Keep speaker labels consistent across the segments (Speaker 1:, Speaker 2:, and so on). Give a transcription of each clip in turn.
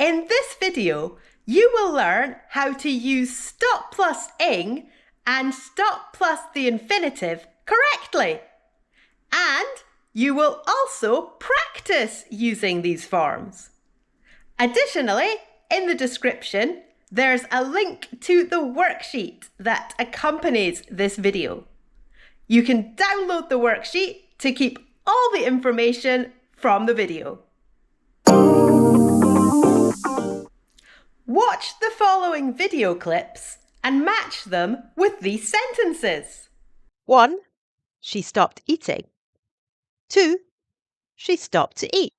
Speaker 1: In this video, you will learn how to use stop plus ing and stop plus the infinitive correctly. And you will also practice using these forms. Additionally, in the description, there's a link to the worksheet that accompanies this video. You can download the worksheet to keep all the information from the video. Watch the following video clips and match them with these sentences.
Speaker 2: 1. She stopped eating. 2. She stopped to eat.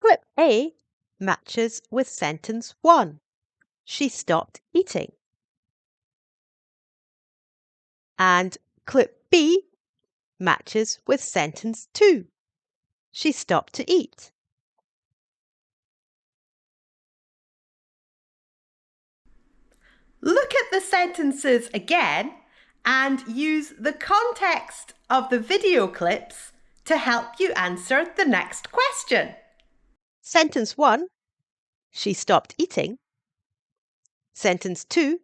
Speaker 2: Clip A matches with sentence 1. She stopped eating. And clip B matches with sentence 2. She stopped to eat.
Speaker 1: Look at the sentences again and use the context of the video clips to help you answer the next question.
Speaker 2: Sentence 1. She stopped eating. Sentence 2.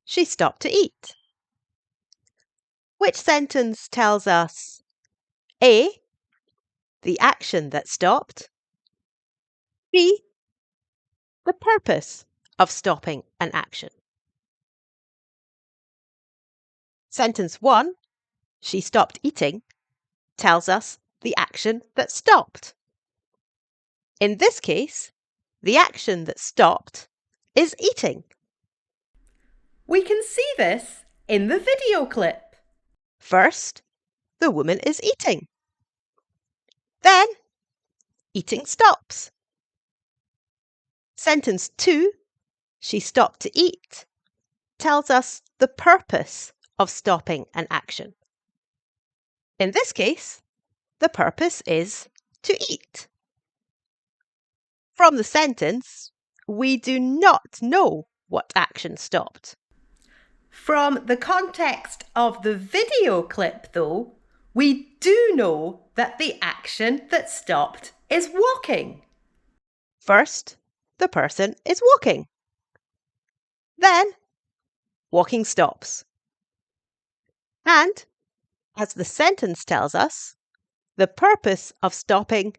Speaker 2: She stopped to eat. Which sentence tells us A. The action that stopped. B. The purpose of stopping an action. Sentence 1. She stopped eating tells us the action that stopped. In this case, the action that stopped is eating.
Speaker 1: We can see this in the video clip.
Speaker 2: First, the woman is eating. Then, eating stops. Sentence 2, she stopped to eat, tells us the purpose of stopping an action. In this case, the purpose is to eat. From the sentence, we do not know what action stopped.
Speaker 1: From the context of the video clip, though, we do know that the action that stopped is walking.
Speaker 2: First, the person is walking. Then, walking stops. And, as the sentence tells us, the purpose of stopping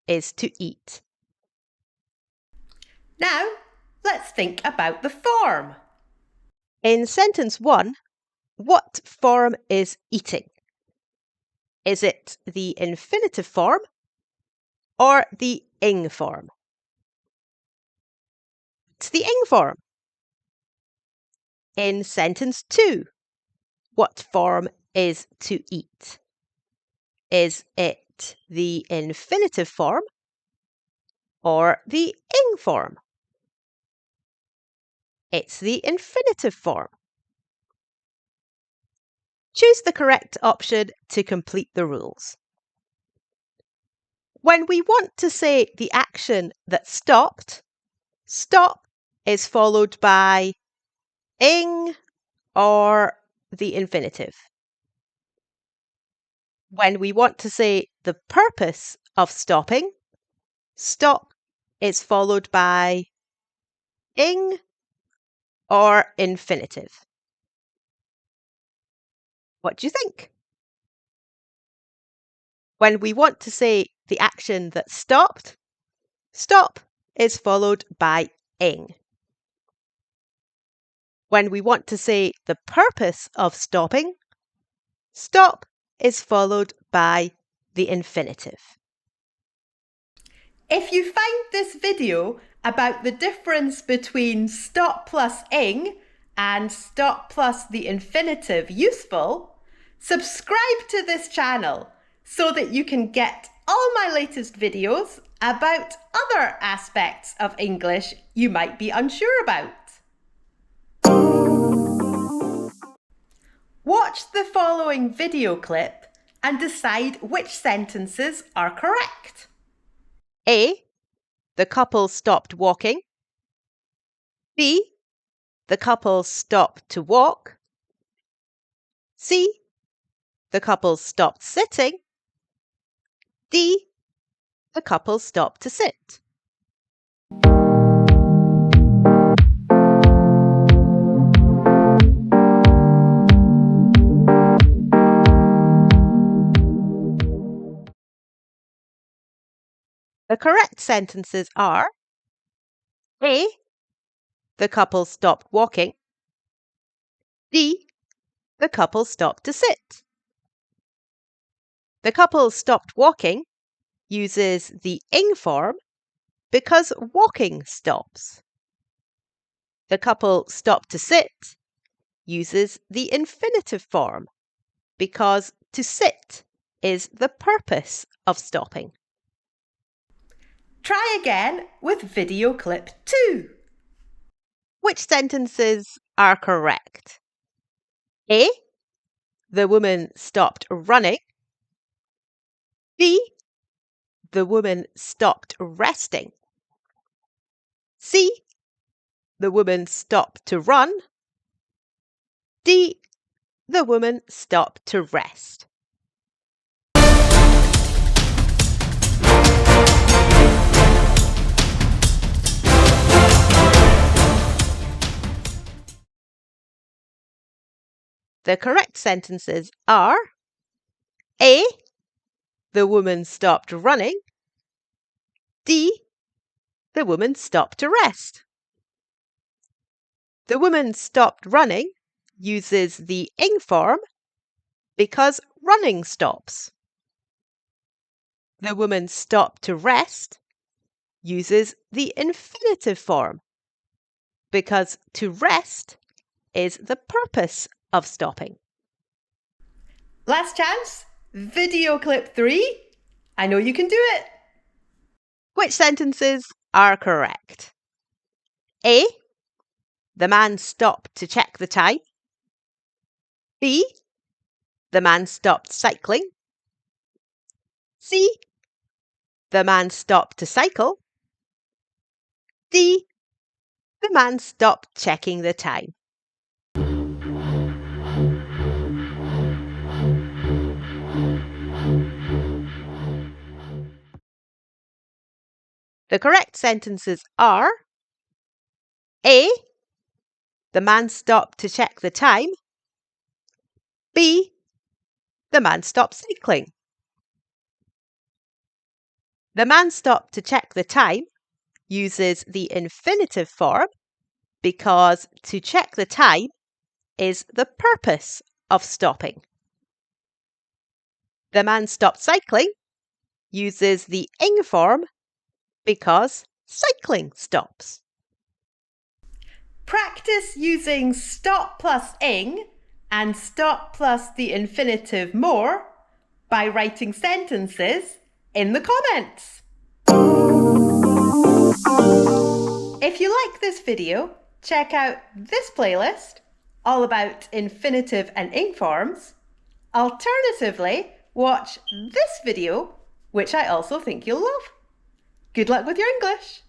Speaker 2: is to eat.
Speaker 1: Now, let's think about the form.
Speaker 2: In sentence 1, what form is eating? Is it the infinitive form or the ing form? It's the ing form. In sentence 2, what form is to eat? Is it the infinitive form or the ing form? It's the infinitive form. Choose the correct option to complete the rules. When we want to say the action that stopped, stop is followed by ing or the infinitive. When we want to say the purpose of stopping, stop is followed by ing or infinitive. What do you think? When we want to say the action that stopped, stop is followed by ing. When we want to say the purpose of stopping, stop is followed by the infinitive.
Speaker 1: If you found this video about the difference between stop plus ing and stop plus the infinitive useful, subscribe to this channel so that you can get all my latest videos about other aspects of English you might be unsure about. Watch the following video clip and decide which sentences are correct.
Speaker 2: A. The couple stopped walking. B. The couple stopped to walk. C. The couple stopped sitting. D. The couple stopped to sit. The correct sentences are A. The couple stopped walking. B. The couple stopped to sit. The couple stopped walking uses the ing form because walking stops. The couple stopped to sit uses the infinitive form because to sit is the purpose of stopping.
Speaker 1: Try again with video clip 2.
Speaker 2: Which sentences are correct? A. The woman stopped running. B. The woman stopped resting. C. The woman stopped to run. D. The woman stopped to rest. The correct sentences are A. The woman stopped running. D. The woman stopped to rest. The woman stopped running uses the ing form because running stops. The woman stopped to rest uses the infinitive form because to rest is the purpose of stopping.
Speaker 1: Last chance, video clip 3. I know you can do it.
Speaker 2: Which sentences are correct? A. The man stopped to check the time. B. The man stopped cycling. C. The man stopped to cycle. D. The man stopped checking the time. The correct sentences are A. The man stopped to check the time. B. The man stopped cycling. The man stopped to check the time uses the infinitive form because to check the time is the purpose of stopping. The man stopped cycling uses the ing form because cycling stops.
Speaker 1: Practice using stop plus ing and stop plus the infinitive more by writing sentences in the comments. If you like this video, check out this playlist all about infinitive and ing forms. Alternatively, watch this video, which I also think you'll love. Good luck with your English!